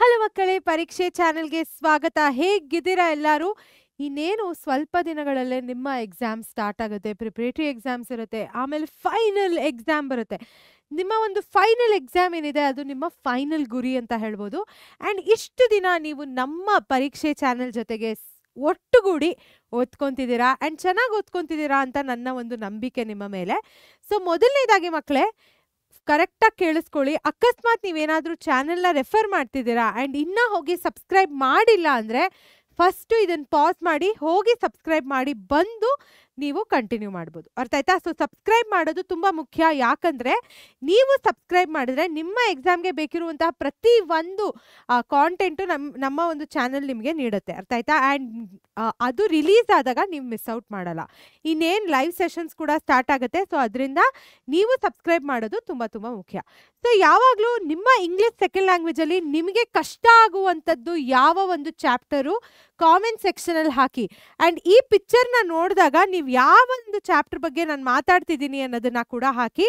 Hello ಮಕ್ಕಳೇ, ಪರೀಕ್ಷೆ ಚಾನೆಲ್ಗೆ ಸ್ವಾಗತ. ಹೇಗಿದ್ದೀರಾ ಎಲ್ಲರೂ? ಇನ್ನೇನು ಸ್ವಲ್ಪ ದಿನಗಳಲ್ಲೇ ನಿಮ್ಮ ಎಕ್ಸಾಮ್ ಸ್ಟಾರ್ಟ್ ಆಗುತ್ತೆ. ಪ್ರಿಪರೇಟರಿ ಎಕ್ಸಾಮ್ಸ್ ಇರುತ್ತೆ, ಆಮೇಲೆ ಫೈನಲ್ ಎಕ್ಸಾಮ್ ಬರುತ್ತೆ. ನಿಮ್ಮ ಒಂದು ಫೈನಲ್ ಎಕ್ಸಾಮ್ ಏನಿದೆ ಅದು ನಿಮ್ಮ ಫೈನಲ್ ಗುರಿ ಅಂತ ಹೇಳ್ಬೋದು. ಆ್ಯಂಡ್ ಇಷ್ಟು ದಿನ ನೀವು ನಮ್ಮ ಪರೀಕ್ಷೆ ಚಾನೆಲ್ ಜೊತೆಗೆ ಒಟ್ಟುಗೂಡಿ ಓದ್ಕೊತಿದ್ದೀರಾ ಆ್ಯಂಡ್ ಚೆನ್ನಾಗಿ ಓದ್ಕೊತಿದ್ದೀರಾ ಅಂತ ನನ್ನ ಒಂದು ನಂಬಿಕೆ ನಿಮ್ಮ ಮೇಲೆ. ಸೊ ಮೊದಲನೇದಾಗಿ ಮಕ್ಕಳೇ, ಕರೆಕ್ಟಾಗಿ ಕೇಳಿಸ್ಕೊಳ್ಳಿ. ಅಕಸ್ಮಾತ್ ನೀವೇನಾದರೂ ಚಾನೆಲ್ನ ರೆಫರ್ ಮಾಡ್ತಿದ್ದೀರಾ ಆ್ಯಂಡ್ ಇನ್ನೂ ಹೋಗಿ ಸಬ್ಸ್ಕ್ರೈಬ್ ಮಾಡಿಲ್ಲ ಅಂದರೆ ಫಸ್ಟು ಇದನ್ನು ಪಾಸ್ ಮಾಡಿ ಹೋಗಿ ಸಬ್ಸ್ಕ್ರೈಬ್ ಮಾಡಿ ಬಂದು ನೀವು ಕಂಟಿನ್ಯೂ ಮಾಡ್ಬೋದು. ಅರ್ಥ ಆಯ್ತಾ? ಸೊ ಸಬ್ಸ್ಕ್ರೈಬ್ ಮಾಡೋದು ತುಂಬ ಮುಖ್ಯ. ಯಾಕಂದರೆ ನೀವು ಸಬ್ಸ್ಕ್ರೈಬ್ ಮಾಡಿದ್ರೆ ನಿಮ್ಮ ಎಕ್ಸಾಮ್ಗೆ ಬೇಕಿರುವಂತಹ ಪ್ರತಿ ಒಂದು ಕಾಂಟೆಂಟು ನಮ್ಮ ಒಂದು ಚಾನಲ್ ನಿಮಗೆ ನೀಡುತ್ತೆ. ಅರ್ಥ ಆಯ್ತಾ? ಆ್ಯಂಡ್ ಅದು ರಿಲೀಸ್ ಆದಾಗ ನೀವು ಮಿಸ್ ಔಟ್ ಮಾಡಲ್ಲ. ಇನ್ನೇನು ಲೈವ್ ಸೆಷನ್ಸ್ ಕೂಡ ಸ್ಟಾರ್ಟ್ ಆಗುತ್ತೆ. ಸೊ ಅದರಿಂದ ನೀವು ಸಬ್ಸ್ಕ್ರೈಬ್ ಮಾಡೋದು ತುಂಬ ತುಂಬ ಮುಖ್ಯ. ಸೊ ಯಾವಾಗಲೂ ನಿಮ್ಮ ಇಂಗ್ಲೀಷ್ ಸೆಕೆಂಡ್ ಲ್ಯಾಂಗ್ವೇಜಲ್ಲಿ ನಿಮಗೆ ಕಷ್ಟ ಆಗುವಂಥದ್ದು ಯಾವ ಒಂದು ಚಾಪ್ಟರು ಕಾಮೆಂಟ್ ಸೆಕ್ಷನಲ್ಲಿ ಹಾಕಿ. ಆ್ಯಂಡ್ ಈ ಪಿಕ್ಚರ್ನ ನೋಡಿದಾಗ ನೀವು ಯಾವ ಒಂದು ಚಾಪ್ಟರ್ ಬಗ್ಗೆ ನಾನು ಮಾತಾಡ್ತಿದ್ದೀನಿ ಅನ್ನೋದನ್ನ ಕೂಡ ಹಾಕಿ.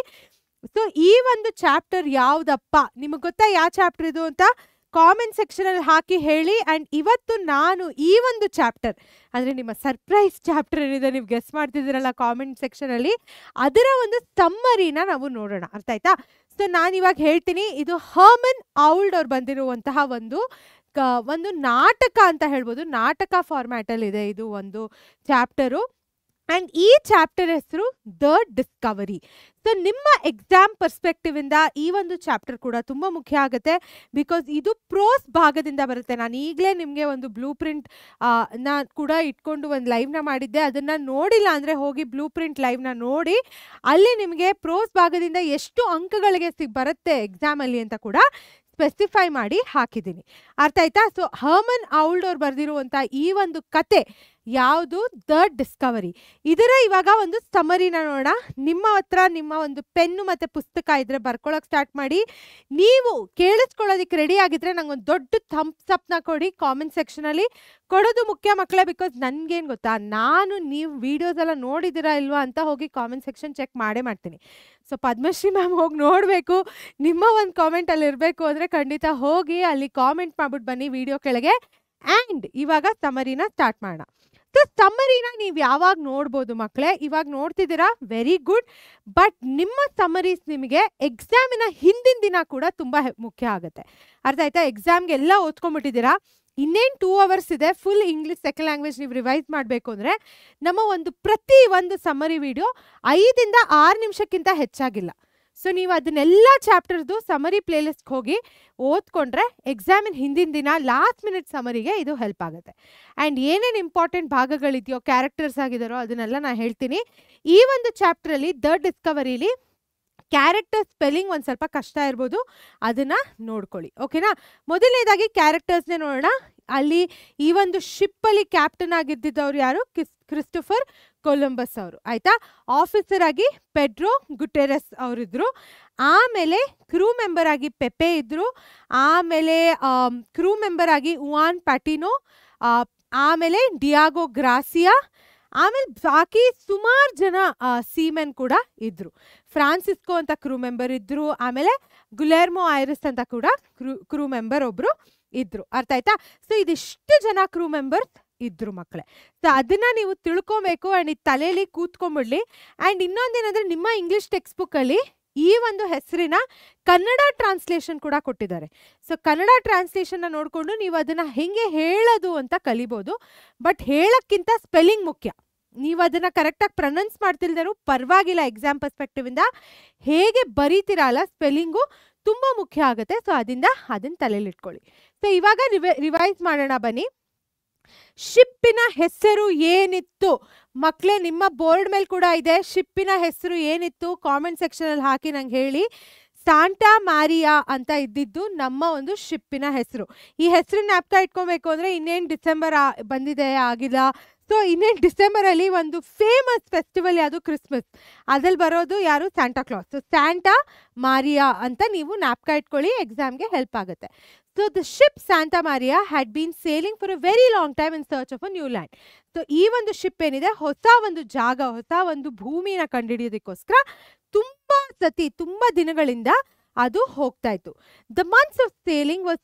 ಸೊ ಈ ಒಂದು ಚಾಪ್ಟರ್ ಯಾವುದಪ್ಪ, ನಿಮಗೆ ಗೊತ್ತಾ ಯಾವ ಚಾಪ್ಟರ್ ಇದು ಅಂತ ಕಾಮೆಂಟ್ ಸೆಕ್ಷನಲ್ಲಿ ಹಾಕಿ ಹೇಳಿ. ಆ್ಯಂಡ್ ಇವತ್ತು ನಾನು ಈ ಒಂದು ಚಾಪ್ಟರ್ ಅಂದರೆ ನಿಮ್ಮ ಸರ್ಪ್ರೈಸ್ ಚಾಪ್ಟರ್ ಏನಿದೆ ನೀವು ಗೆಸ್ ಮಾಡ್ತಿದ್ದೀರಲ್ಲ ಕಾಮೆಂಟ್ ಸೆಕ್ಷನಲ್ಲಿ, ಅದರ ಒಂದು ಸಮ್ಮರಿನ ನಾವು ನೋಡೋಣ. ಅರ್ಥ ಆಯ್ತಾ? ಸೊ ನಾನು ಇವಾಗ ಹೇಳ್ತೀನಿ, ಇದು ಹರ್ಮನ್ ಔಲ್ಡ್ ಅವ್ರು ಬಂದಿರುವಂತಹ ಒಂದು ನಾಟಕ ಅಂತ ಹೇಳ್ಬೋದು. ನಾಟಕ ಫಾರ್ಮ್ಯಾಟಲ್ಲಿ ಇದೆ ಇದು ಒಂದು ಚಾಪ್ಟರು. ಆ್ಯಂಡ್ ಈ ಚಾಪ್ಟರ್ ಹೆಸರು ದ ಡಿಸ್ಕವರಿ. ಸೊ ನಿಮ್ಮ ಎಕ್ಸಾಮ್ ಪರ್ಸ್ಪೆಕ್ಟಿವ್ ಇಂದ ಈ ಒಂದು ಚಾಪ್ಟರ್ ಕೂಡ ತುಂಬ ಮುಖ್ಯ ಆಗುತ್ತೆ. ಬಿಕಾಸ್ ಇದು ಪ್ರೋಸ್ ಭಾಗದಿಂದ ಬರುತ್ತೆ. ನಾನು ಈಗಲೇ ನಿಮಗೆ ಒಂದು ಬ್ಲೂ ಪ್ರಿಂಟ್ ಕೂಡ ಇಟ್ಕೊಂಡು ಒಂದು ಲೈವ್ನ ಮಾಡಿದ್ದೆ. ಅದನ್ನು ನೋಡಿಲ್ಲ ಅಂದರೆ ಹೋಗಿ ಬ್ಲೂ ಪ್ರಿಂಟ್ ಲೈವ್ನ ನೋಡಿ, ಅಲ್ಲಿ ನಿಮಗೆ ಪ್ರೋಸ್ ಭಾಗದಿಂದ ಎಷ್ಟು ಅಂಕಗಳಿಗೆ ಬರುತ್ತೆ ಎಕ್ಸಾಮಲ್ಲಿ ಅಂತ ಕೂಡ ಸ್ಪೆಸಿಫೈ ಮಾಡಿ ಹಾಕಿದ್ದೀನಿ. ಅರ್ಥ ಆಯ್ತಾ? ಸೊ ಹರ್ಮನ್ ಔಲ್ಡ್ ಅವ್ರು ಬರೆದಿರುವಂಥ ಈ ಒಂದು ಕತೆ ಯಾವುದು? The Discovery. ಇದರ ಇವಾಗ ಒಂದು ಸಮರಿನ ನೋಡೋಣ. ನಿಮ್ಮ ಹತ್ರ ನಿಮ್ಮ ಒಂದು ಪೆನ್ನು ಮತ್ತು ಪುಸ್ತಕ ಇದ್ರೆ ಬರ್ಕೊಳ್ಳೋಕೆ ಸ್ಟಾರ್ಟ್ ಮಾಡಿ. ನೀವು ಕೇಳಿಸ್ಕೊಳ್ಳೋದಕ್ಕೆ ರೆಡಿ ಆಗಿದ್ರೆ ನಂಗೊಂದು ದೊಡ್ಡ ಥಮ್ಸ್ ಅಪ್ನ ಕೊಡಿ. ಕಾಮೆಂಟ್ ಸೆಕ್ಷನಲ್ಲಿ ಕೊಡೋದು ಮುಖ್ಯ ಮಕ್ಕಳೇ. ಬಿಕಾಸ್ ನನಗೇನು ಗೊತ್ತಾ, ನಾನು ನೀವು ವೀಡಿಯೋಸ್ ಎಲ್ಲ ನೋಡಿದ್ದೀರಾ ಇಲ್ವಾ ಅಂತ ಹೋಗಿ ಕಾಮೆಂಟ್ ಸೆಕ್ಷನ್ ಚೆಕ್ ಮಾಡೇ ಮಾಡ್ತೀನಿ. ಸೊ ಪದ್ಮಶ್ರೀ ಮ್ಯಾಮ್ ಹೋಗಿ ನೋಡಬೇಕು, ನಿಮ್ಮ ಒಂದು ಕಾಮೆಂಟಲ್ಲಿ ಇರಬೇಕು ಅಂದರೆ ಖಂಡಿತ ಹೋಗಿ ಅಲ್ಲಿ ಕಾಮೆಂಟ್ ಮಾಡ್ಬಿಟ್ಟು ಬನ್ನಿ ವಿಡಿಯೋ ಕೆಳಗೆ. ಆ್ಯಂಡ್ ಇವಾಗ ಸಮರಿನ ಸ್ಟಾರ್ಟ್ ಮಾಡೋಣ. ಸೊ ಸಮ್ಮರಿನ ನೀವು ಯಾವಾಗ ನೋಡ್ಬೋದು ಮಕ್ಕಳೇ? ಇವಾಗ ನೋಡ್ತಿದ್ದೀರಾ, ವೆರಿ ಗುಡ್. ಬಟ್ ನಿಮ್ಮ ಸಮ್ಮರೀಸ್ ನಿಮಗೆ ಎಕ್ಸಾಮಿನ ಹಿಂದಿನ ದಿನ ಕೂಡ ತುಂಬ ಮುಖ್ಯ ಆಗುತ್ತೆ. ಅರ್ಥ ಆಯ್ತಾ? ಎಕ್ಸಾಮ್ಗೆ ಎಲ್ಲ ಓದ್ಕೊಂಡ್ಬಿಟ್ಟಿದ್ದೀರಾ, ಇನ್ನೇನು 2 hours ಇದೆ. ಫುಲ್ ಇಂಗ್ಲೀಷ್ ಸೆಕೆಂಡ್ ಲ್ಯಾಂಗ್ವೇಜ್ ನೀವು ರಿವೈಸ್ ಮಾಡಬೇಕು ಅಂದರೆ ನಮ್ಮ ಪ್ರತಿ ಒಂದು ಸಮ್ಮರಿ ವಿಡಿಯೋ 5 ಇಂದ 6 ನಿಮಿಷಕ್ಕಿಂತ ಹೆಚ್ಚಾಗಿಲ್ಲ. ಸೊ ನೀವು ಅದನ್ನೆಲ್ಲ ಚಾಪ್ಟರ್ದು ಸಮರಿ ಪ್ಲೇಲಿಸ್ಟ್ಗೆ ಹೋಗಿ ಓದ್ಕೊಂಡ್ರೆ ಎಕ್ಸಾಮಿನ ಹಿಂದಿನ ದಿನ ಲಾಸ್ಟ್ ಮಿನಿಟ್ ಸಮರಿಗೆ ಇದು ಹೆಲ್ಪ್ ಆಗುತ್ತೆ. ಆ್ಯಂಡ್ ಏನೇನು ಇಂಪಾರ್ಟೆಂಟ್ ಭಾಗಗಳಿದೆಯೋ, ಕ್ಯಾರೆಕ್ಟರ್ಸ್ ಆಗಿದಾರೋ ಅದನ್ನೆಲ್ಲ ನಾನು ಹೇಳ್ತೀನಿ. ಈ ಒಂದು ಚಾಪ್ಟ್ರಲ್ಲಿ ದ ಡಿಸ್ಕವರಿಲಿ ಕ್ಯಾರೆಕ್ಟರ್ ಸ್ಪೆಲ್ಲಿಂಗ್ ಒಂದು ಸ್ವಲ್ಪ ಕಷ್ಟ ಇರ್ಬೋದು, ಅದನ್ನು ನೋಡ್ಕೊಳ್ಳಿ. ಓಕೆನಾ? ಮೊದಲನೇದಾಗಿ ಕ್ಯಾರೆಕ್ಟರ್ಸ್ನೇ ನೋಡೋಣ. ಅಲ್ಲಿ ಈ ಒಂದು ಶಿಪ್ಪಲ್ಲಿ ಕ್ಯಾಪ್ಟನ್ ಆಗಿದ್ದಿದ್ದವ್ರು ಯಾರು? ಕ್ರಿಸ್ಟೋಫರ್ ಕೊಲಂಬಸ್ ಅವರು. ಆಯಿತಾ? ಆಫೀಸರ್ ಆಗಿ ಪೆಡ್ರೋ ಗುಟೆರಸ್ ಅವರಿದ್ದರು. ಆಮೇಲೆ ಕ್ರೂ ಮೆಂಬರ್ ಆಗಿ ಪೆಪೆ ಇದ್ದರು. ಆಮೇಲೆ ಕ್ರೂ ಮೆಂಬರ್ ಆಗಿ ಉವಾನ್ ಪ್ಯಾಟಿನೋ, ಆಮೇಲೆ ಡಿಯಾಗೋ ಗ್ರಾಸಿಯಾ, ಆಮೇಲೆ ಬಾಕಿ ಸುಮಾರು ಜನ ಸೀಮೆನ್ ಕೂಡ ಇದ್ದರು. ಫ್ರಾನ್ಸಿಸ್ಕೋ ಅಂತ ಕ್ರೂ ಮೆಂಬರ್ ಇದ್ದರು. ಆಮೇಲೆ ಗುಲೆರ್ಮೋ ಐರಿಸ್ ಅಂತ ಕೂಡ ಕ್ರೂ ಮೆಂಬರ್ ಒಬ್ಬರು ಇದ್ದರು. ಅರ್ಥ ಆಯ್ತಾ? ಸೊ ಇದಿಷ್ಟು ಜನ ಕ್ರೂ ಮೆಂಬರ್ಸ್ ಇದ್ರು ಮಕ್ಕಳೇ. ಸೊ ಅದನ್ನು ನೀವು ತಿಳ್ಕೊಬೇಕು ಆ್ಯಂಡ್ ಇದು ತಲೆಯಲ್ಲಿ ಕೂತ್ಕೊಂಡ್ಬಿಡ್ಲಿ. ಆ್ಯಂಡ್ ಇನ್ನೊಂದೇನೆಂದರೆ, ನಿಮ್ಮ ಇಂಗ್ಲೀಷ್ ಟೆಕ್ಸ್ಟ್ ಬುಕ್ಕಲ್ಲಿ ಈ ಒಂದು ಹೆಸರಿನ ಕನ್ನಡ ಟ್ರಾನ್ಸ್ಲೇಷನ್ ಕೂಡ ಕೊಟ್ಟಿದ್ದಾರೆ. ಸೊ ಕನ್ನಡ ಟ್ರಾನ್ಸ್ಲೇಷನ್ನ ನೋಡಿಕೊಂಡು ನೀವು ಅದನ್ನು ಹೆಂಗೆ ಹೇಳೋದು ಅಂತ ಕಲಿಬೋದು. ಬಟ್ ಹೇಳೋಕ್ಕಿಂತ ಸ್ಪೆಲ್ಲಿಂಗ್ ಮುಖ್ಯ. ನೀವು ಅದನ್ನು ಕರೆಕ್ಟಾಗಿ ಪ್ರೊನೌನ್ಸ್ ಮಾಡ್ತಿಲ್ದರೂ ಪರವಾಗಿಲ್ಲ. ಎಕ್ಸಾಮ್ ಪರ್ಸ್ಪೆಕ್ಟಿವಿಂದ ಹೇಗೆ ಬರೀತೀರಲ್ಲ, ಸ್ಪೆಲ್ಲಿಂಗು ತುಂಬ ಮುಖ್ಯ ಆಗುತ್ತೆ. ಸೊ ಅದನ್ನು ತಲೆಯಲ್ಲಿಟ್ಕೊಳ್ಳಿ. ಸೊ ಇವಾಗ ರಿವೈಸ್ ಮಾಡೋಣ ಬನ್ನಿ. ಶಿಪ್ಪಿನ ಹೆಸರು ಏನಿತ್ತು ಮಕ್ಕಳೇ? ನಿಮ್ಮ ಬೋರ್ಡ್ ಮೇಲೆ ಕೂಡ ಇದೆ. ಶಿಪ್ಪಿನ ಹೆಸರು ಏನಿತ್ತು ಕಾಮೆಂಟ್ ಸೆಕ್ಷನಲ್ಲಿ ಹಾಕಿ ನಂಗೆ ಹೇಳಿ. ಸಾಂಟಾ ಮಾರಿಯಾ ಅಂತ ಇದ್ದಿದ್ದು ನಮ್ಮ ಒಂದು ಶಿಪ್ಪಿನ ಹೆಸರು. ಈ ಹೆಸರನ್ನ ಜ್ಞಾಪಕ ಇಟ್ಕೊಬೇಕು ಅಂದರೆ ಇನ್ನೇನು ಡಿಸೆಂಬರ್ ಬಂದಿದೆ, ಆಗಿಲ್ಲ. ಸೊ ಇನ್ನೇನು ಡಿಸೆಂಬರಲ್ಲಿ ಒಂದು ಫೇಮಸ್ ಫೆಸ್ಟಿವಲ್ ಯಾವುದು? ಕ್ರಿಸ್ಮಸ್. ಅದ್ರಲ್ಲಿ ಬರೋದು ಯಾರು? Santa Claus. So Santa Maria ಅಂತ ನೀವು ಜ್ಞಾಪಕ ಇಟ್ಕೊಳ್ಳಿ, ಎಕ್ಸಾಮ್ಗೆ ಹೆಲ್ಪ್ ಆಗುತ್ತೆ. So the ship Santa Maria had been sailing for a very long time in search of a new land. So ಈ ಒಂದು ಶಿಪ್ ಏನಿದೆ, ಹೊಸ ಒಂದು ಜಾಗ, ಹೊಸ ಒಂದು ಭೂಮಿನ ಕಂಡುಹಿಡಿಯೋದಕ್ಕೋಸ್ಕರ ತುಂಬ ದಿನಗಳಿಂದ ಅದು ಹೋಗ್ತಾ ಇತ್ತು. The months of sailing was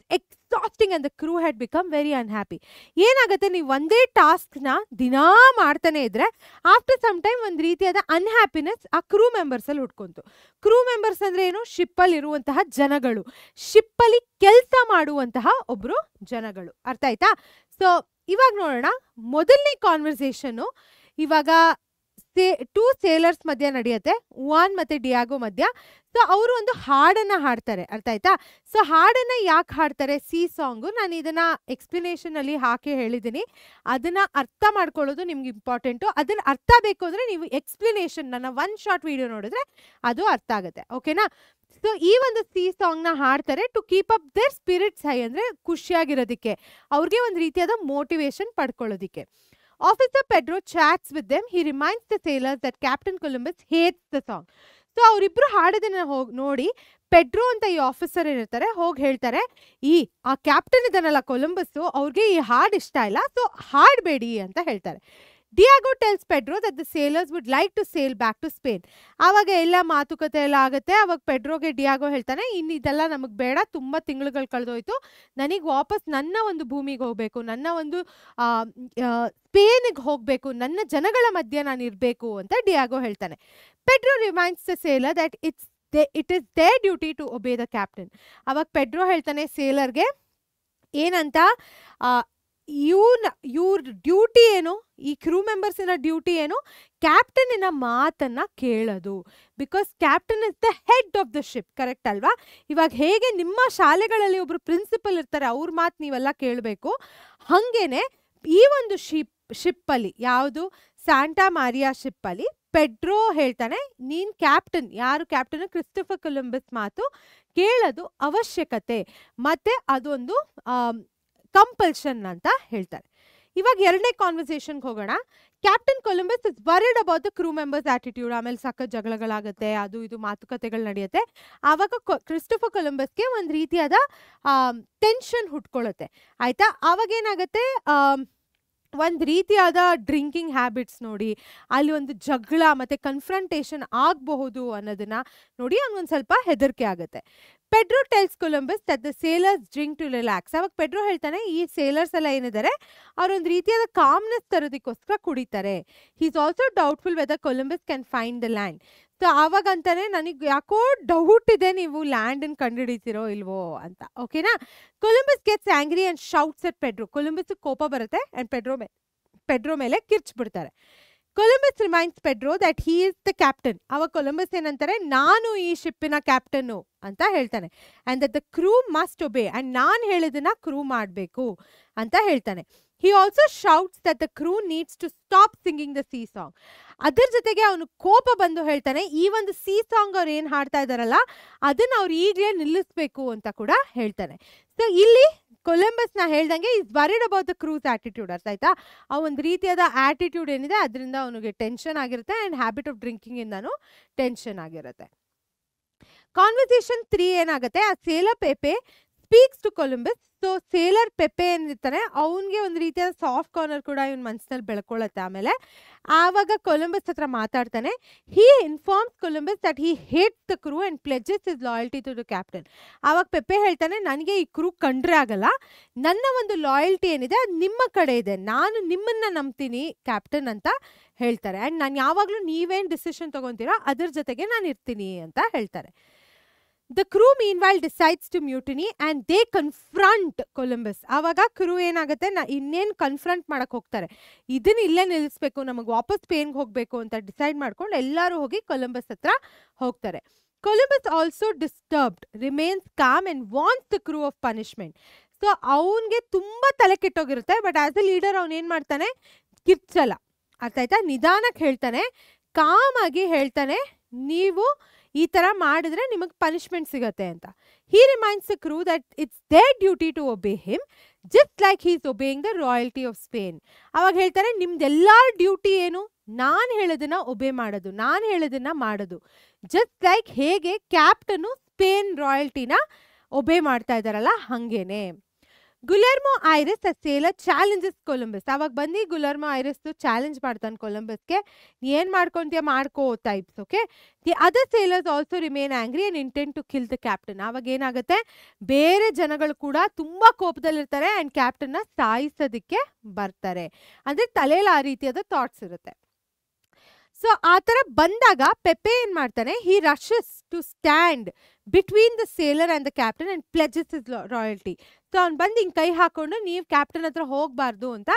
exhausting and the crew had become very unhappy. ಏನಾಗುತ್ತೆ, ನೀವು ಒಂದೇ ಟಾಸ್ಕ್ನ ದಿನಾ ಮಾಡ್ತಾನೆ ಇದ್ರೆ ಆಫ್ಟರ್ ಸಮ್ ಟೈಮ್ ಒಂದು ರೀತಿಯಾದ ಅನ್ಹ್ಯಾಪಿನೆಸ್ ಆ ಕ್ರೂ ಮೆಂಬರ್ಸಲ್ಲಿ ಹುಡ್ಕೊಂತು. ಕ್ರೂ ಮೆಂಬರ್ಸ್ ಅಂದರೆ ಏನು? ಶಿಪ್ಪಲ್ಲಿ ಇರುವಂತಹ ಜನಗಳು, ಶಿಪ್ಪಲ್ಲಿ ಕೆಲಸ ಮಾಡುವಂತಹ ಒಬ್ಬರು ಜನಗಳು. ಅರ್ಥ ಆಯ್ತಾ? ಸೊ ಇವಾಗ ನೋಡೋಣ ಮೊದಲನೇ ಕಾನ್ವರ್ಸೇಷನ್ನು. ಇವಾಗ ಟೂ ಸೇಲರ್ಸ್ ಮಧ್ಯ ನಡೆಯುತ್ತೆ, ವಾನ್ ಮತ್ತು ಡಿಯಾಗೋ ಮಧ್ಯ. ಸೊ ಅವರು ಒಂದು ಹಾಡನ್ನು ಹಾಡ್ತಾರೆ. ಅರ್ಥ ಆಯ್ತಾ? ಸೊ ಹಾಡನ್ನು ಯಾಕೆ ಹಾಡ್ತಾರೆ? C song. ನಾನು ಇದನ್ನು ಎಕ್ಸ್ಪ್ಲನೇಷನಲ್ಲಿ ಹಾಕಿ ಹೇಳಿದ್ದೀನಿ. ಅದನ್ನು ಅರ್ಥ ಮಾಡ್ಕೊಳ್ಳೋದು ನಿಮ್ಗೆ ಇಂಪಾರ್ಟೆಂಟು. ಅದನ್ನು ಅರ್ಥ ಬೇಕು ಅಂದರೆ ನೀವು ಎಕ್ಸ್ಪ್ಲನೇಷನ್ ನನ್ನ ಒನ್ ಶಾರ್ಟ್ ವಿಡಿಯೋ ನೋಡಿದ್ರೆ ಅದು ಅರ್ಥ ಆಗುತ್ತೆ. ಓಕೆನಾ? ಸೊ ಈ ಒಂದು ಸಿ ಸಾಂಗ್ನ ಹಾಡ್ತಾರೆ to keep up their spirits high, ಅಂದರೆ ಖುಷಿಯಾಗಿರೋದಕ್ಕೆ, ಅವ್ರಿಗೆ ಒಂದು ರೀತಿಯಾದ ಮೋಟಿವೇಶನ್ ಪಡ್ಕೊಳ್ಳೋದಕ್ಕೆ. Officer Pedro chats with them. He reminds the sailors that Captain Columbus hates the song. So ಅವರಿಬ್ರು ಹಾಡೋದನ್ನ ನೋಡಿ ಪೆಡ್ರೋ ಅಂತ ಈ ಆಫೀಸರ್ ಏನಿರ್ತಾರೆ ಹೋಗಿ ಹೇಳ್ತಾರೆ, ಆ ಕ್ಯಾಪ್ಟನ್ ಇದನ್ನಲ್ಲ ಕೊಲಂಬಸ್ಸು, ಅವ್ರಿಗೆ ಈ ಹಾಡು ಇಷ್ಟ ಇಲ್ಲ, ಸೊ ಹಾಡಬೇಡಿ ಅಂತ ಹೇಳ್ತಾರೆ. Diego tells Pedro that the sailors would like to sail back to Spain. ಆವಾಗ ಎಲ್ಲ ಮಾತುಕತೆ ಎಲ್ಲ ಆಗುತ್ತೆ. ಅವಾಗ ಪೆಡ್ರೋಗೆ ಡಿಯಾಗೋ ಹೇಳ್ತಾನೆ, ಇನ್ನು ಇದೆಲ್ಲ ನಮಗೆ ಬೇಡ, ತುಂಬ ತಿಂಗಳುಗಳು ಕಳೆದೋಯ್ತು, ನನಗೆ ವಾಪಸ್ ನನ್ನ ಒಂದು ಭೂಮಿಗೆ ಹೋಗಬೇಕು, ನನ್ನ ಒಂದು ಸ್ಪೇನಿಗೆ ಹೋಗಬೇಕು, ನನ್ನ ಜನಗಳ ಮಧ್ಯೆ ನಾನು ಇರಬೇಕು ಅಂತ ಡಿಯಾಗೋ ಹೇಳ್ತಾನೆ. Pedro reminds the sailor that it is their duty to obey the captain. ಅವಾಗ ಪೆಡ್ರೋ ಹೇಳ್ತಾನೆ ಸೇಲರ್ಗೆ ಏನಂತ, ಇವ್ರ ಡ್ಯೂಟಿ ಏನು, ಈ ಕ್ರೂ ಮೆಂಬರ್ಸಿನ ಡ್ಯೂಟಿ ಏನು, ಕ್ಯಾಪ್ಟನಿನ ಮಾತನ್ನ ಕೇಳೋದು. Because captain is the head of the ship. Correct ಅಲ್ವಾ? ಇವಾಗ ಹೇಗೆ ನಿಮ್ಮ ಶಾಲೆಗಳಲ್ಲಿ ಒಬ್ರು ಪ್ರಿನ್ಸಿಪಲ್ ಇರ್ತಾರೆ, ಅವ್ರ ಮಾತು ನೀವೆಲ್ಲ ಕೇಳಬೇಕು, ಹಾಗೇನೆ ಈ ಒಂದು ಶಿಪ್ಪಲ್ಲಿ, ಯಾವುದು ಸ್ಯಾಂಟಾ ಮಾರಿಯಾ ಶಿಪ್ಪಲ್ಲಿ ಪೆಡ್ರೋ ಹೇಳ್ತಾನೆ, ನೀನ್ ಕ್ಯಾಪ್ಟನ್, ಯಾರು ಕ್ಯಾಪ್ಟನ್? ಕ್ರಿಸ್ಟೋಫರ್ ಕೊಲಂಬಸ್ ಮಾತು ಕೇಳೋದು ಅವಶ್ಯಕತೆ, ಮತ್ತೆ ಅದೊಂದು ಕಂಪಲ್ಷನ್ ಅಂತ ಹೇಳ್ತಾರೆ. ಇವಾಗ ಎರಡನೇ ಕಾನ್ವರ್ಸೇಷನ್ಗೆ ಹೋಗೋಣ. Captain Columbus is worried about the crew members attitude. ಆಮೇಲೆ ಸಖತ್ ಜಗಳಗಳಾಗುತ್ತೆ, ಅದು ಇದು ಮಾತುಕತೆಗಳು ನಡೆಯುತ್ತೆ. ಆವಾಗ ಕ್ರಿಸ್ಟೋಫರ್ ಕೊಲಂಬಸ್ಗೆ ಒಂದು ರೀತಿಯಾದ ಟೆನ್ಷನ್ ಹುಟ್ಕೊಳ್ಳುತ್ತೆ. ಆಯ್ತಾ? ಆವಾಗೇನಾಗುತ್ತೆ, ಒಂದು ರೀತಿಯಾದ ಡ್ರಿಂಕಿಂಗ್ ಹ್ಯಾಬಿಟ್ಸ್ ನೋಡಿ, ಅಲ್ಲಿ ಒಂದು ಜಗಳ ಮತ್ತು ಕನ್ಫ್ರಂಟೇಷನ್ ಆಗಬಹುದು ಅನ್ನೋದನ್ನ ನೋಡಿ ಅವ್ನಿಗೊಂದು ಸ್ವಲ್ಪ ಹೆದರಿಕೆ ಆಗುತ್ತೆ. Pedro tells Columbus that the sailors drink to relax. ಅವಾಗ ಪೆಡ್ರೋ ಹೇಳ್ತಾನೆ, ಈ ಸೇಲರ್ಸ್ ಎಲ್ಲ ಏನಿದ್ದಾರೆ ಅವರೊಂದು ರೀತಿಯಾದ ಕಾಮ್ನೆಸ್ ತರೋದಕ್ಕೋಸ್ಕರ ಕುಡಿತಾರೆ. He is also doubtful whether Columbus can find the land. So ಆವಾಗ ಅಂತಾನೆ, ನನಗೆ ಯಾಕೋ ಡೌಟ್ ಇದೆ ನೀವು ಲ್ಯಾಂಡನ್ನು ಕಂಡುಹಿಡಿತೀರೋ ಇಲ್ವೋ ಅಂತ. ಓಕೆನಾ? Columbus gets angry and shouts at Pedro. Columbus ಕೋಪ ಬರುತ್ತೆ ಆ್ಯಂಡ್ ಪೆಡ್ರೋ ಮೇಲೆ ಕಿರ್ಚ್ಬಿಡ್ತಾರೆ. Columbus reminds Pedro that he is the captain. ಅವಾಗ ಕೊಲಂಬಸ್ ಏನಂತಾರೆ, ನಾನು ಈ ಶಿಪ್ಪಿನ ಕ್ಯಾಪ್ಟನ್ನು ಅಂತ ಹೇಳ್ತಾನೆ. And that the crew must obey, and ನಾನು ಹೇಳಿದನ್ನ ಕ್ರೂ ಮಾಡಬೇಕು ಅಂತ ಹೇಳ್ತಾನೆ. He also shouts that the crew needs to stop singing the sea song. ಅದ್ರ ಜೊತೆಗೆ ಅವನು ಕೋಪ ಬಂದು ಹೇಳ್ತಾನೆ, ಈ ಒಂದು ಸಿ ಸಾಂಗ್ ಅವ್ರು ಏನು ಹಾಡ್ತಾ ಇದ್ದಾರಲ್ಲ ಅದನ್ನು ಅವ್ರು ಈಗಲೇ ನಿಲ್ಲಿಸ್ಬೇಕು ಅಂತ ಕೂಡ ಹೇಳ್ತಾನೆ. ಸೊ ಇಲ್ಲಿ ಕೊಲಂಬಸ್ನ ಹೇಳ್ದಂಗೆ is worried about the cruise attitude. ಅರ್ಥ ಆಯ್ತಾ? ಆ ಒಂದು ರೀತಿಯಾದ ಆಟಿಟ್ಯೂಡ್ ಏನಿದೆ ಅದರಿಂದ ಅವನಿಗೆ ಟೆನ್ಷನ್ ಆಗಿರುತ್ತೆ, ಆ್ಯಂಡ್ ಹ್ಯಾಬಿಟ್ ಆಫ್ ಡ್ರಿಂಕಿಂಗ್ ಇಂದನೂ ಟೆನ್ಷನ್ ಆಗಿರುತ್ತೆ. ಕಾನ್ವರ್ಸೇಷನ್ 3 ಏನಾಗುತ್ತೆ, ಆ sailor Pepe speaks to Columbus. So sailor Pepe ಏನಿರ್ತಾನೆ ಅವನಿಗೆ ಒಂದು ರೀತಿಯಾದ ಸಾಫ್ಟ್ ಕಾರ್ನರ್ ಕೂಡ ಇವನ್ ಮನಸ್ಸಿನಲ್ಲಿ ಬೆಳ್ಕೊಳ್ಳುತ್ತೆ. ಆಮೇಲೆ ಆವಾಗ ಕೊಲಂಬಸ್ ಹತ್ರ ಮಾತಾಡ್ತಾನೆ. He informs Columbus that he hates the crew and pledges his loyalty to the captain. ಆವಾಗ ಪೆಪೆ ಹೇಳ್ತಾನೆ, ನನಗೆ ಈ ಕ್ರೂ ಕಂಡ್ರೆ ಆಗಲ್ಲ, ನನ್ನ ಒಂದು ಲಾಯಲ್ಟಿ ಏನಿದೆ ಅದು ನಿಮ್ಮ ಕಡೆ ಇದೆ, ನಾನು ನಿಮ್ಮನ್ನ ನಂಬ್ತೀನಿ ಕ್ಯಾಪ್ಟನ್ ಅಂತ ಹೇಳ್ತಾರೆ. ಆ್ಯಂಡ್ ನಾನು ಯಾವಾಗಲೂ ನೀವೇನು ಡಿಸಿಷನ್ ತೊಗೊತೀರೋ ಅದ್ರ ಜೊತೆಗೆ ನಾನು ಇರ್ತೀನಿ ಅಂತ ಹೇಳ್ತಾರೆ. The crew meanwhile decides to mutiny and they confront Columbus. ಆವಾಗ ಕ್ರೂ ಏನಾಗುತ್ತೆ, ಇನ್ನೇನು ಕನ್ಫ್ರಂಟ್ ಮಾಡಕ್ಕೆ ಹೋಗ್ತಾರೆ, ಇದನ್ನ ಇಲ್ಲೇ ನಿಲ್ಲಿಸ್ಬೇಕು, ನಮಗೆ ವಾಪಸ್ ಸ್ಪೇನ್ಗೆ ಹೋಗಬೇಕು ಅಂತ ಡಿಸೈಡ್ ಮಾಡ್ಕೊಂಡು ಎಲ್ಲರೂ ಹೋಗಿ ಕೊಲಂಬಸ್ ಹತ್ರ ಹೋಗ್ತಾರೆ. Columbus also disturbed remains com and wants the crew of punishment. So ಅವನಿಗೆ ತುಂಬ ತಲೆ ಕೆಟ್ಟೋಗಿರುತ್ತೆ, ಬಟ್ ಆಸ್ ಎ ಲೀಡರ್ ಅವನೇನು ಮಾಡ್ತಾನೆ, ಕಿರ್ಚಲ್ಲ. ಅರ್ಥ ಆಯ್ತಾ? ನಿಧಾನಕ್ಕೆ ಹೇಳ್ತಾನೆ, ಕಾಮಾಗಿ ಹೇಳ್ತಾನೆ, ನೀವು ಈ ಥರ ಮಾಡಿದ್ರೆ ನಿಮಗೆ ಪನಿಷ್ಮೆಂಟ್ ಸಿಗತ್ತೆ ಅಂತ. He reminds the crew that it's their duty to obey him just like he is obeying the royalty of Spain. ಅವಾಗ ಹೇಳ್ತಾರೆ, ನಿಮ್ದೆಲ್ಲ ಡ್ಯೂಟಿ ಏನು, ನಾನು ಹೇಳೋದನ್ನ ಒಬೇ ಮಾಡೋದು, ನಾನು ಹೇಳೋದನ್ನ ಮಾಡೋದು, ಜಸ್ಟ್ ಲೈಕ್ ಹೇಗೆ ಕ್ಯಾಪ್ಟನು ಸ್ಪೇನ್ ರಾಯಲ್ಟಿನ ಒಬೇ ಮಾಡ್ತಾ ಇದ್ದಾರಲ್ಲ ಹಾಗೇನೆ. ಗುಲೆರ್ಮೋ ಐರಿಸ್ ಅ ಸೇಲರ್ ಚಾಲೆಂಜಸ್ ಕೊಲಂಬಸ್. ಅವಾಗ ಬಂದು ಗುಲೆರ್ಮೋ ಐರಿಸ್ ಚಾಲೆಂಜ್ ಮಾಡ್ತಾನೆ ಕೊಲಂಬಸ್ಗೆ, ಏನ್ ಮಾಡ್ಕೊಂತೀಯ ಮಾಡ್ಕೋ types. Okay, the other sailors also remain angry and intent to kill the captain. ಅವಾಗ ಏನಾಗುತ್ತೆ, ಬೇರೆ ಜನಗಳು ಕೂಡ ತುಂಬಾ ಕೋಪದಲ್ಲಿರ್ತಾರೆ ಅಂಡ್ ಕ್ಯಾಪ್ಟನ್ನ ಸಾಯಿಸೋದಕ್ಕೆ ಬರ್ತಾರೆ. ಅಂದ್ರೆ ತಲೆಯಲ್ಲಿ ಆ ರೀತಿಯಾದ ಥಾಟ್ಸ್ ಇರುತ್ತೆ. ಸೊ ಆ ಥರ ಬಂದಾಗ ಪೆಪೆ ಏನ್ ಮಾಡ್ತಾನೆ, he rushes to stand between the sailor and the captain and pledges his royalty. So ಅವ್ನು ಬಂದು ಹಿಂಗೆ ಕೈ ಹಾಕೊಂಡು ನೀವು ಕ್ಯಾಪ್ಟನ್ ಹತ್ರ ಹೋಗಬಾರ್ದು ಅಂತ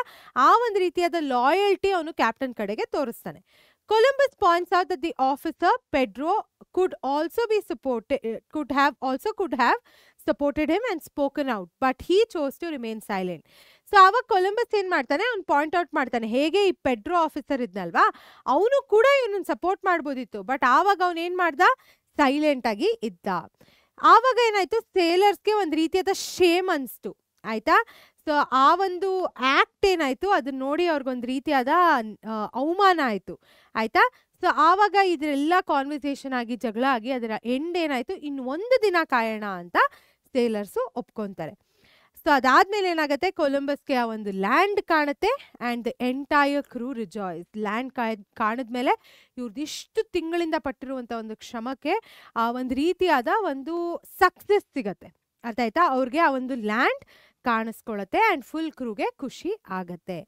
ಆ ಒಂದು ರೀತಿಯಾದ ಲಾಯಲ್ಟಿ ಅವನು ಕ್ಯಾಪ್ಟನ್ ಕಡೆಗೆ ತೋರಿಸ್ತಾನೆ. Columbus points out that the officer Pedro could also be supported, could have supported him and spoken out, but he chose to remain silent. So ಆವಾಗ ಕೊಲಂಬಸ್ ಏನ್ ಮಾಡ್ತಾನೆ, ಅವ್ನು ಪಾಯಿಂಟ್ ಔಟ್ ಮಾಡ್ತಾನೆ, ಹೇಗೆ ಈ ಪೆಡ್ರೋ ಆಫೀಸರ್ ಇದ್ನಲ್ವಾ, ಅವನು ಕೂಡ ಇವನನ್ನ ಸಪೋರ್ಟ್ ಮಾಡ್ಬೋದಿತ್ತು, ಬಟ್ ಆವಾಗ ಅವನು ಏನ್ ಮಾಡ್ದ, ಸೈಲೆಂಟ್ ಆಗಿ ಇದ್ದ. ಆವಾಗ ಏನಾಯ್ತು, ಸೇಲರ್ಸ್ಗೆ ಒಂದು ರೀತಿಯಾದ ಶೇಮ್ ಅನಿಸ್ತು, ಆಯ್ತಾ. ಸೊ ಆ ಒಂದು ಆಕ್ಟ್ ಏನಾಯ್ತು, ಅದನ್ನ ನೋಡಿ ಅವ್ರಿಗೊಂದು ರೀತಿಯಾದ ಅವಮಾನ ಆಯ್ತು, ಆಯ್ತಾ. ಸೊ ಆವಾಗ ಇದರೆಲ್ಲ ಕಾನ್ವರ್ಸೇಷನ್ ಆಗಿ ಜಗಳ ಆಗಿ ಅದರ ಎಂಡ್ ಏನಾಯ್ತು, ಇನ್ನು ಒಂದು ದಿನ ಕಾಯೋಣ ಅಂತ ಸೇಲರ್ಸು ಒಪ್ಕೊಂತಾರೆ. ಸೊ ಅದಾದ್ಮೇಲೆ ಏನಾಗುತ್ತೆ, ಕೊಲಂಬಸ್ಗೆ ಆ ಒಂದು ಲ್ಯಾಂಡ್ ಕಾಣುತ್ತೆ and the entire crew rejoices. Land ಕಾಣಿದ್ಮೇಲೆ ಇವ್ರದ್ದು ಇಷ್ಟು ತಿಂಗಳಿಂದ ಪಟ್ಟಿರುವಂಥ ಒಂದು ಶ್ರಮಕ್ಕೆ ಆ ಒಂದು ರೀತಿಯಾದ ಒಂದು ಸಕ್ಸಸ್ ಸಿಗತ್ತೆ, ಅರ್ಥ ಆಯ್ತಾ. ಅವ್ರಿಗೆ ಆ ಒಂದು ಲ್ಯಾಂಡ್ ಕಾಣಿಸ್ಕೊಳತ್ತೆ ಆ್ಯಂಡ್ ಫುಲ್ ಕ್ರೂಗೆ ಖುಷಿ ಆಗತ್ತೆ.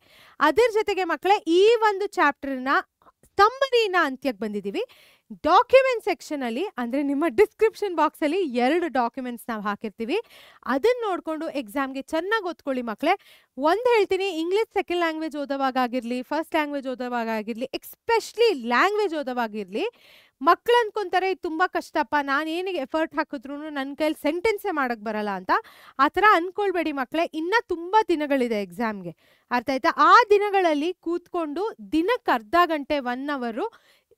ಅದ್ರ ಜೊತೆಗೆ ಮಕ್ಕಳೇ, ಈ ಒಂದು ಚಾಪ್ಟರ್ನ ಸಮ್ಮರಿನ ಅಂತ್ಯಕ್ಕೆ ಬಂದಿದ್ದೀವಿ. ಡಾಕ್ಯುಮೆಂಟ್ ಸೆಕ್ಷನ್ ಅಲ್ಲಿ ಅಂದ್ರೆ ನಿಮ್ಮ ಡಿಸ್ಕ್ರಿಪ್ಷನ್ ಬಾಕ್ಸ್ ಅಲ್ಲಿ 2 ಡಾಕ್ಯುಮೆಂಟ್ಸ್ ನಾವು ಹಾಕಿರ್ತೀವಿ, ಅದನ್ನ ನೋಡ್ಕೊಂಡು ಎಕ್ಸಾಮ್ಗೆ ಚೆನ್ನಾಗಿ ಓದ್ಕೊಳ್ಳಿ ಮಕ್ಕಳೇ. ಒಂದು ಹೇಳ್ತೀನಿ, ಇಂಗ್ಲಿಷ್ ಸೆಕೆಂಡ್ ಲ್ಯಾಂಗ್ವೇಜ್ ಓದೋವಾಗ ಆಗಿರಲಿ, ಫಸ್ಟ್ ಲ್ಯಾಂಗ್ವೇಜ್ ಓದೋವಾಗ ಆಗಿರಲಿ, ಎಕ್ಸ್ಪೆಷಲಿ ಲ್ಯಾಂಗ್ವೇಜ್ ಓದೋವಾಗಿರಲಿ, ಮಕ್ಳು ಅನ್ಕೊಂತಾರೆ ಇದು ತುಂಬ ಕಷ್ಟಪ್ಪ, ನಾನು ಏನಿಗೆ ಎಫರ್ಟ್ ಹಾಕಿದ್ರು ನನ್ನ ಕೈಲಿ ಸೆಂಟೆನ್ಸೇ ಮಾಡೋಕ್ಕೆ ಬರಲ್ಲ ಅಂತ. ಆ ಥರ ಅಂದ್ಕೊಳ್ಬೇಡಿ ಮಕ್ಕಳೇ, ಇನ್ನೂ ತುಂಬ ದಿನಗಳಿದೆ ಎಕ್ಸಾಮ್ಗೆ, ಅರ್ಥ ಆಯ್ತಾ. ಆ ದಿನಗಳಲ್ಲಿ ಕೂತ್ಕೊಂಡು ದಿನಕ್ಕೆ ಅರ್ಧ ಗಂಟೆ 1 ಅವರು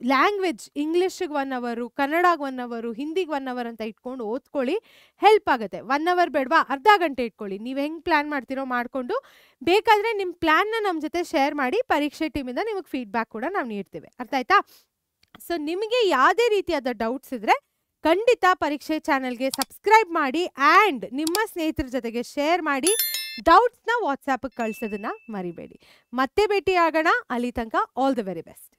ಲ್ಯಾಂಗ್ವೇಜ್, ಇಂಗ್ಲೀಷಿಗೆ 1 ಅವರು, ಕನ್ನಡಗೆ 1 ಅವರು, ಹಿಂದಿಗೆ 1 ಅವರ್ ಅಂತ ಇಟ್ಕೊಂಡು ಓದ್ಕೊಳ್ಳಿ, ಹೆಲ್ಪ್ ಆಗುತ್ತೆ. 1 ಅವರ್ ಬೇಡವಾ, ಅರ್ಧ ಗಂಟೆ ಇಟ್ಕೊಳ್ಳಿ. ನೀವು ಹೆಂಗೆ ಪ್ಲ್ಯಾನ್ ಮಾಡ್ತೀರೋ ಮಾಡಿಕೊಂಡು, ಬೇಕಾದರೆ ನಿಮ್ಮ ಪ್ಲ್ಯಾನ್ನ ನಮ್ಮ ಜೊತೆ ಶೇರ್ ಮಾಡಿ, ಪರೀಕ್ಷೆ ಟೀಮಿಂದ ನಿಮಗೆ ಫೀಡ್ಬ್ಯಾಕ್ ಕೂಡ ನಾವು ನೀಡ್ತೇವೆ, ಅರ್ಥ ಆಯ್ತಾ. ಸೊ ನಿಮಗೆ ಯಾವುದೇ ರೀತಿಯಾದ ಡೌಟ್ಸ್ ಇದ್ದರೆ ಖಂಡಿತ ಪರೀಕ್ಷೆ ಚಾನಲ್ಗೆ ಸಬ್ಸ್ಕ್ರೈಬ್ ಮಾಡಿ ಆ್ಯಂಡ್ ನಿಮ್ಮ ಸ್ನೇಹಿತರ ಜೊತೆಗೆ ಶೇರ್ ಮಾಡಿ. ಡೌಟ್ಸ್ನ ವಾಟ್ಸಾಪಿಗೆ ಕಳಿಸೋದನ್ನ ಮರಿಬೇಡಿ. ಮತ್ತೆ ಭೇಟಿ ಆಗೋಣ, ಅಲ್ಲಿ ತನಕ ಆಲ್ ದ ವೆರಿ ಬೆಸ್ಟ್.